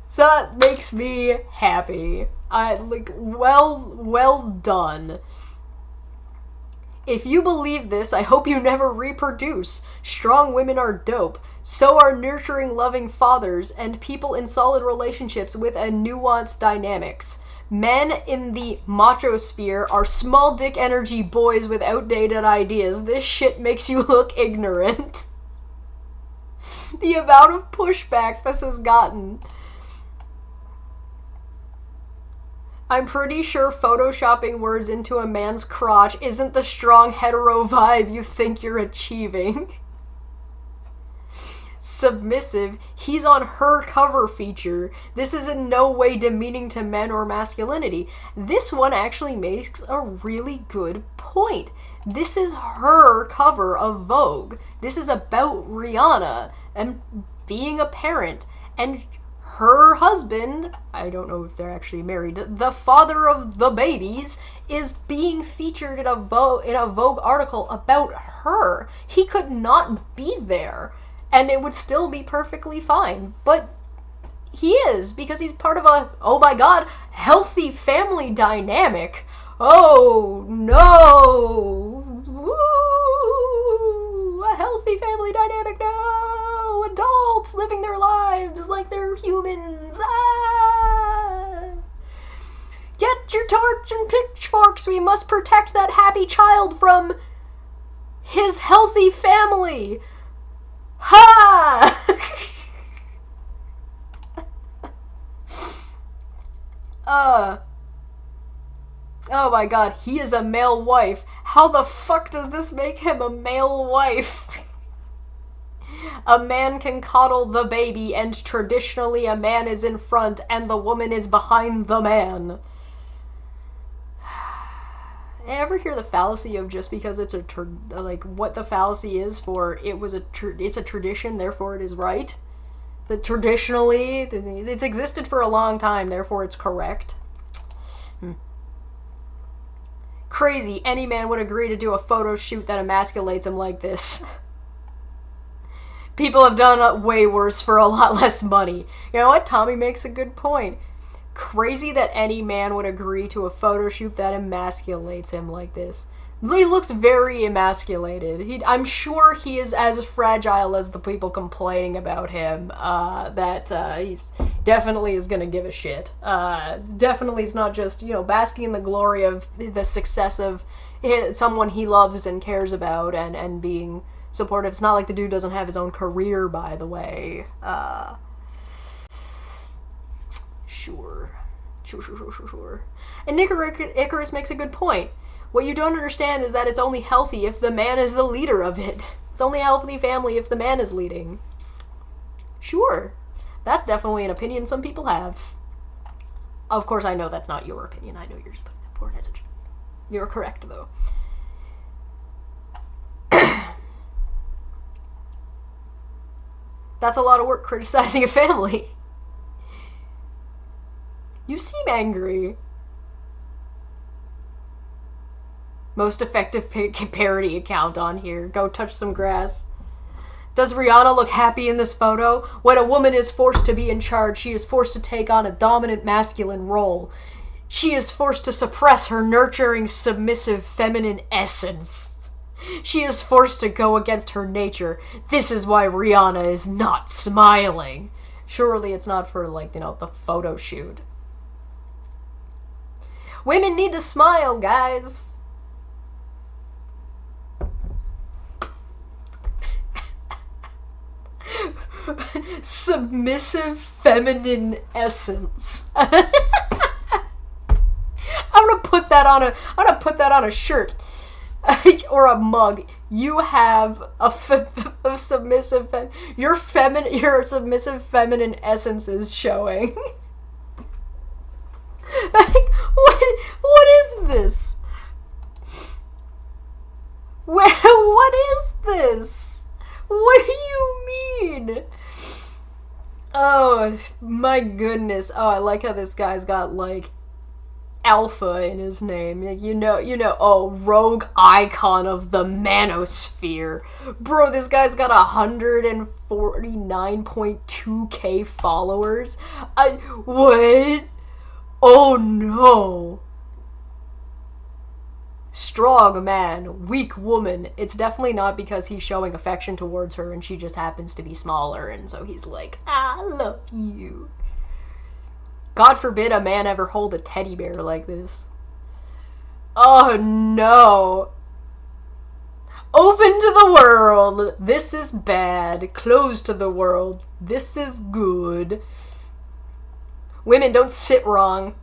So that makes me happy. Well done. If you believe this, I hope you never reproduce. Strong women are dope. So are nurturing, loving fathers and people in solid relationships with a nuanced dynamics. Men in the macho sphere are small dick energy boys with outdated ideas. This shit makes you look ignorant. The amount of pushback this has gotten. I'm pretty sure photoshopping words into a man's crotch isn't the strong hetero vibe you think you're achieving. submissive. He's on her cover feature. This is in no way demeaning to men or masculinity. This one actually makes a really good point. This is her cover of Vogue. This is about Rihanna and being a parent, and her husband, I don't know if they're actually married, the father of the babies, is being featured in a Vogue article about her. He could not be there, and it would still be perfectly fine. But he is, because he's part of a, oh my god, healthy family dynamic. Oh no! Woo! A healthy family dynamic, no! Adults living their lives like they're humans. Ah! Get your torch and pitchforks, we must protect that happy child from his healthy family. Ha! Oh my god, he is a male wife. How the fuck does this make him a male wife? A man can coddle the baby, and traditionally a man is in front and the woman is behind the man. Ever hear the fallacy of just because it's like what the fallacy is for it's a tradition, therefore it is right? That traditionally it's existed for a long time, therefore it's correct. Crazy, any man would agree to do a photo shoot that emasculates him like this. People have done way worse for a lot less money. You know what? Tommy makes a good point. Crazy that any man would agree to a photo shoot that emasculates him like this. He looks very emasculated. I'm sure he is as fragile as the people complaining about him. He's definitely is gonna give a shit. Definitely is not just, basking in the glory of the success of someone he loves and cares about and being supportive. It's not like the dude doesn't have his own career, by the way. Sure. And Icarus makes a good point. What you don't understand is that it's only healthy if the man is the leader of it. It's only a healthy family if the man is leading. Sure. That's definitely an opinion some people have. Of course, I know that's not your opinion. I know you're just putting that forward as a... You're correct, though. That's a lot of work criticizing a family. You seem angry. Most effective parody account on here. Go touch some grass. Does Rihanna look happy in this photo? When a woman is forced to be in charge, she is forced to take on a dominant masculine role. She is forced to suppress her nurturing, submissive, feminine essence. She is forced to go against her nature. This is why Rihanna is not smiling. Surely it's not for, the photo shoot. Women need to smile, guys. Submissive feminine essence. I'm gonna put that on a shirt or a mug. You have a submissive your submissive feminine essence is showing. What is this? What is this? What do you mean? Oh my goodness. Oh, I like how this guy's got alpha in his name. Rogue icon of the manosphere. Bro, this guy's got 149.2k followers. What? Oh no. Strong man, weak woman. It's definitely not because he's showing affection towards her and she just happens to be smaller, and so he's like, I love you. God forbid a man ever hold a teddy bear like this. Oh no. Open to the world. This is bad. Closed to the world. This is good. Women, don't sit wrong.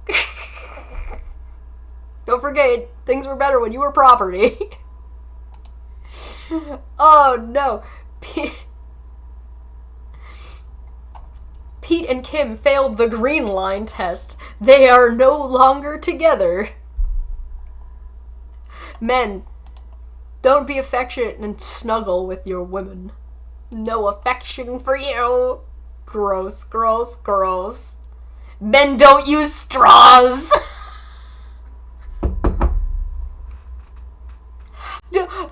Don't forget, things were better when you were property. Pete and Kim failed the green line test. They are no longer together. Men, don't be affectionate and snuggle with your women. No affection for you. Gross, gross, gross. Men don't use straws.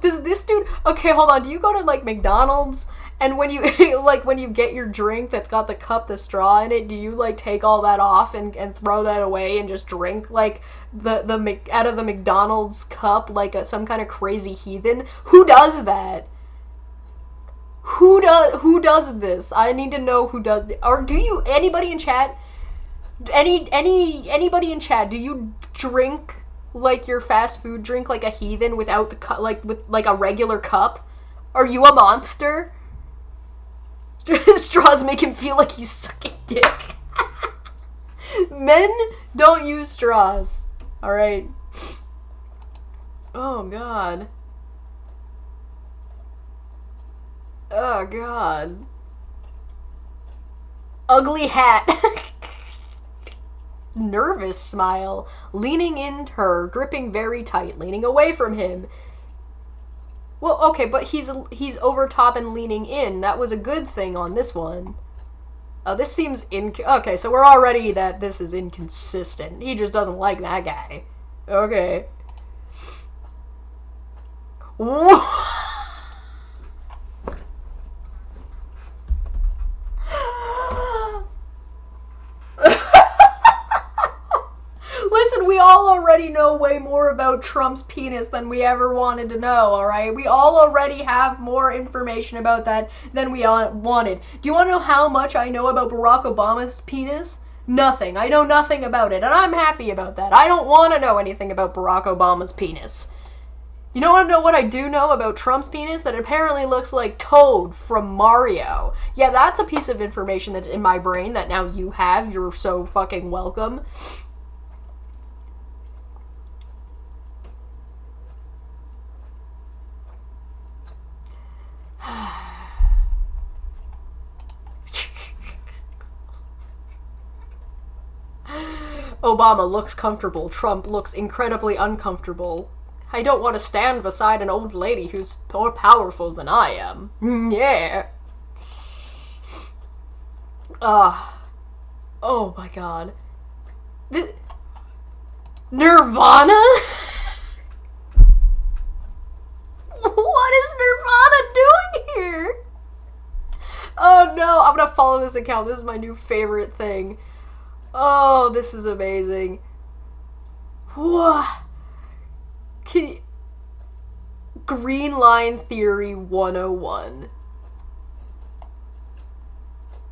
Does this dude... Okay, hold on. Do you go to, like, McDonald's, and when you, like, when you get your drink that's got the cup, the straw in it, do you, like, take all that off and throw that away and just drink, like, out of the McDonald's cup, like, some kind of crazy heathen? Who does that? Who does this? I need to know who does it. Or do you... Anybody in chat... Anybody in chat, do you drink... like your fast food drink like a heathen without the cup, like with like a regular cup? Are you a monster? Straws make him feel like he's sucking dick. Men don't use straws. Alright. Oh god. Oh god. Ugly hat. Nervous smile, leaning in her, gripping very tight, leaning away from him. Well, okay, but he's over top and leaning in. That was a good thing on this one. This seems okay, so we're already that this is inconsistent. He just doesn't like that guy. Okay. Listen, we all already know way more about Trump's penis than we ever wanted to know, alright? We all already have more information about that than we wanted. Do you want to know how much I know about Barack Obama's penis? Nothing. I know nothing about it, and I'm happy about that. I don't want to know anything about Barack Obama's penis. You don't want to know what I do know about Trump's penis? That it apparently looks like Toad from Mario. Yeah, that's a piece of information that's in my brain that now you have. You're so fucking welcome. Obama looks comfortable. Trump looks incredibly uncomfortable. I don't want to stand beside an old lady who's more powerful than I am. Yeah. Oh my god. Nirvana? What is Nirvana doing here? Oh no, I'm gonna follow this account. This is my new favorite thing. Oh, this is amazing. What? Green Line Theory 101.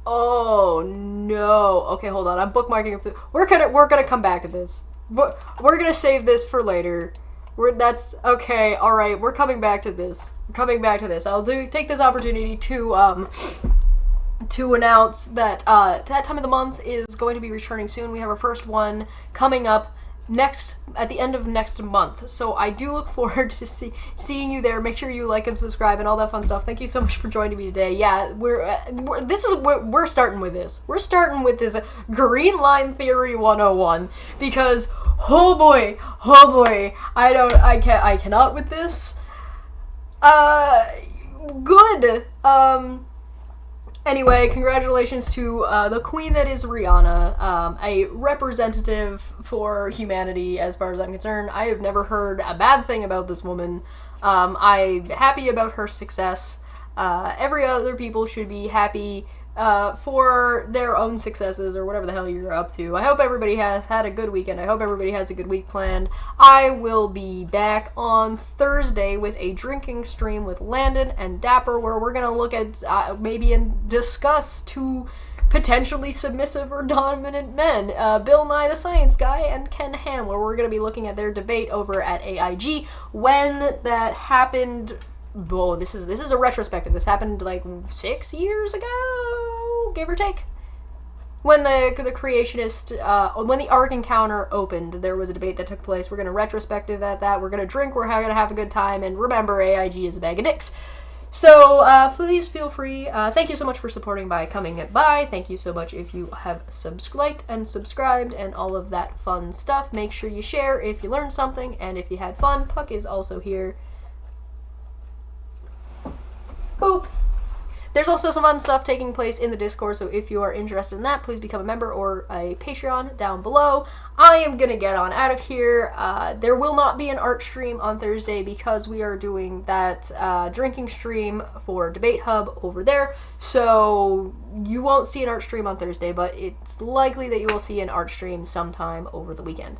Oh no. Okay, hold on. I'm bookmarking it. We're gonna come back to this. We're gonna save this for later. That's okay. All right. We're coming back to this. I'll take this opportunity to announce that that time of the month is going to be returning soon. We have our first one coming up at the end of next month. So I do look forward to seeing you there. Make sure you like and subscribe and all that fun stuff. Thank you so much for joining me today. Yeah, we're starting with this. We're starting with this Green Line Theory 101 because oh boy, I cannot with this. Good. Anyway, congratulations to the queen that is Rihanna, a representative for humanity as far as I'm concerned. I have never heard a bad thing about this woman. I'm happy about her success. Every other people should be happy for their own successes or whatever the hell you're up to. I hope everybody has had a good weekend. I hope everybody has a good week planned. I will be back on Thursday with a drinking stream with Landon and Dapper where we're going to look at maybe and discuss two potentially submissive or dominant men, Bill Nye the Science Guy and Ken Ham, where we're going to be looking at their debate over at AIG. When that happened... Whoa, this is a retrospective. This happened like 6 years ago, give or take. When the creationist, when the Ark Encounter opened, there was a debate that took place. We're going to retrospective at that. We're going to drink. We're going to have a good time. And remember, AIG is a bag of dicks. So please feel free. Thank you so much for supporting by coming by. Thank you so much if you have liked and subscribed and all of that fun stuff. Make sure you share if you learned something and if you had fun. Puck is also here. Boop. There's also some fun stuff taking place in the Discord, so if you are interested in that, please become a member or a Patreon down below. I am going to get on out of here. There will not be an art stream on Thursday because we are doing that drinking stream for Debate Hub over there, so you won't see an art stream on Thursday, but it's likely that you will see an art stream sometime over the weekend.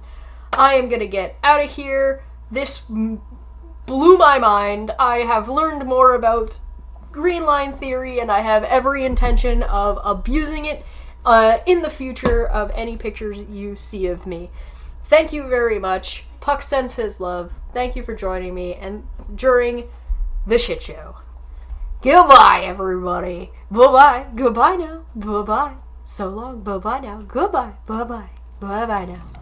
I am going to get out of here. This blew my mind. I have learned more about green line theory, and I have every intention of abusing it in the future of any pictures you see of me. Thank you very much. Puck sends his love. Thank you for joining me and during the shit show. Goodbye, everybody. Bye-bye. Goodbye now. Bye-bye. So long. Bye-bye now. Goodbye. Bye-bye. Bye-bye now.